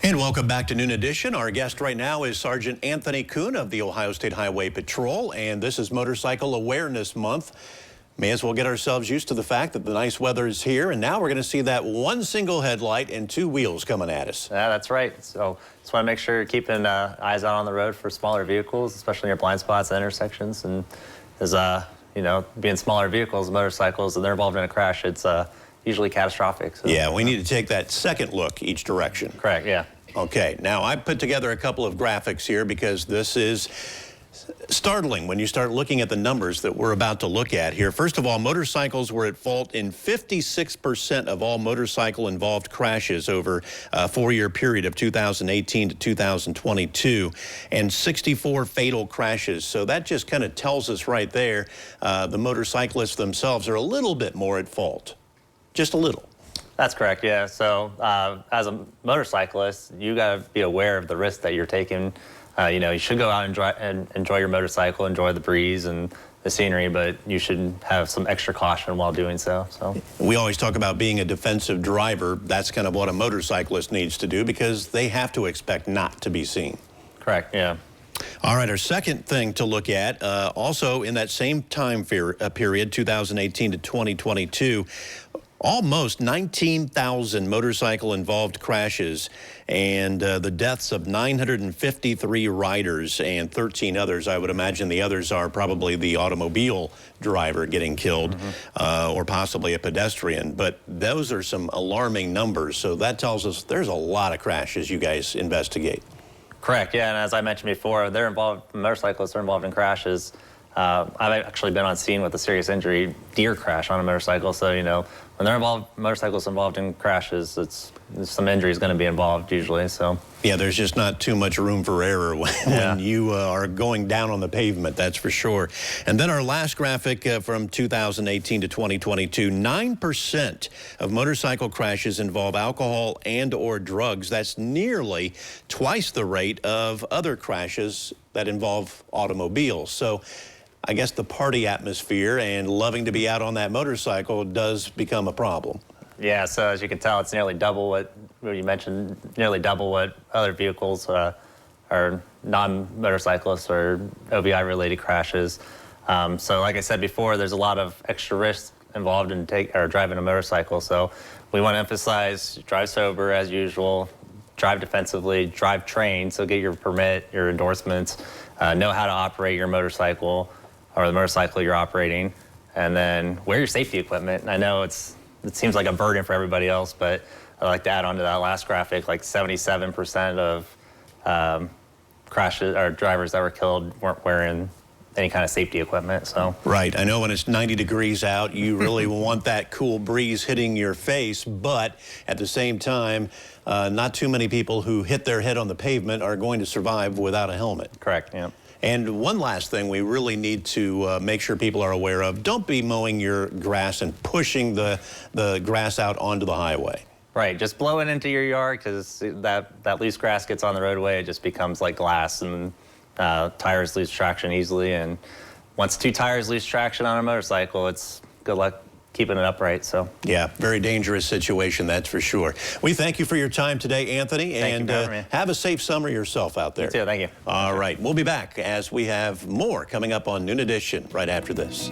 And welcome back to Noon Edition. Our guest right now is Sergeant Anthony Kuhn of the Ohio State Highway Patrol, and this is Motorcycle Awareness Month. May as well get ourselves used to the fact that the nice weather is here, and now we're going to see that one single headlight and two wheels coming at us. Yeah, that's right. So just want to make sure you're keeping eyes out on the road for smaller vehicles, especially in your blind spots and intersections. And as you know, being smaller vehicles, motorcycles, and they're involved in a crash, it's usually catastrophic. So, yeah, we need to take that second look each direction. Correct, yeah. Okay, now I put together a couple of graphics here because this is startling when you start looking at the numbers that we're about to look at here. First of all, motorcycles were at fault in 56% of all motorcycle-involved crashes over a four-year period of 2018 to 2022, and 64 fatal crashes. So that just kind of tells us right there the motorcyclists themselves are a little bit more at fault, just a little. That's correct, yeah. So as a motorcyclist, you got to be aware of the risk that you're taking. You know, you should go out and enjoy your motorcycle, enjoy the breeze and the scenery, but you should have some extra caution while doing so. We always talk about being a defensive driver. That's kind of what a motorcyclist needs to do because they have to expect not to be seen. Correct, yeah. All right, our second thing to look at, also in that same time period, 2018 to 2022, almost 19,000 motorcycle-involved crashes and the deaths of 953 riders and 13 others. I would imagine the others are probably the automobile driver getting killed or possibly a pedestrian. But those are some alarming numbers. So that tells us there's a lot of crashes you guys investigate. Correct, yeah. And as I mentioned before, motorcyclists are involved in crashes. I've actually been on scene with a serious injury, deer crash on a motorcycle. So, you know, when motorcycles involved in crashes, some injury is going to be involved usually. So yeah, there's just not too much room for error when you are going down on the pavement, that's for sure. And then our last graphic from 2018 to 2022, 9% of motorcycle crashes involve alcohol and or drugs. That's nearly twice the rate of other crashes that involve automobiles. So I guess the party atmosphere and loving to be out on that motorcycle does become a problem. Yeah, so as you can tell, it's nearly double what you mentioned, nearly double what other vehicles are non-motorcyclists or OVI-related crashes. So like I said before, there's a lot of extra risk involved in driving a motorcycle. So we want to emphasize drive sober as usual, drive defensively, drive trained, so get your permit, your endorsements, know how to operate your motorcycle or the motorcycle you're operating, and then wear your safety equipment. And I know it seems like a burden for everybody else, but I'd like to add on to that last graphic, like 77% of crashes or drivers that were killed weren't wearing any kind of safety equipment. So right, I know when it's 90 degrees out, you really want that cool breeze hitting your face, but at the same time, not too many people who hit their head on the pavement are going to survive without a helmet. Correct, yeah. And one last thing we really need to make sure people are aware of, don't be mowing your grass and pushing the grass out onto the highway. Right, just blow it into your yard because that loose grass gets on the roadway, it just becomes like glass and tires lose traction easily. And once two tires lose traction on a motorcycle, it's good luck keeping it upright. So yeah, very dangerous situation, that's for sure. We thank you for your time today, Anthony, and have a safe summer yourself out there. You too, thank you. All right, we'll be back as we have more coming up on Noon Edition right after this.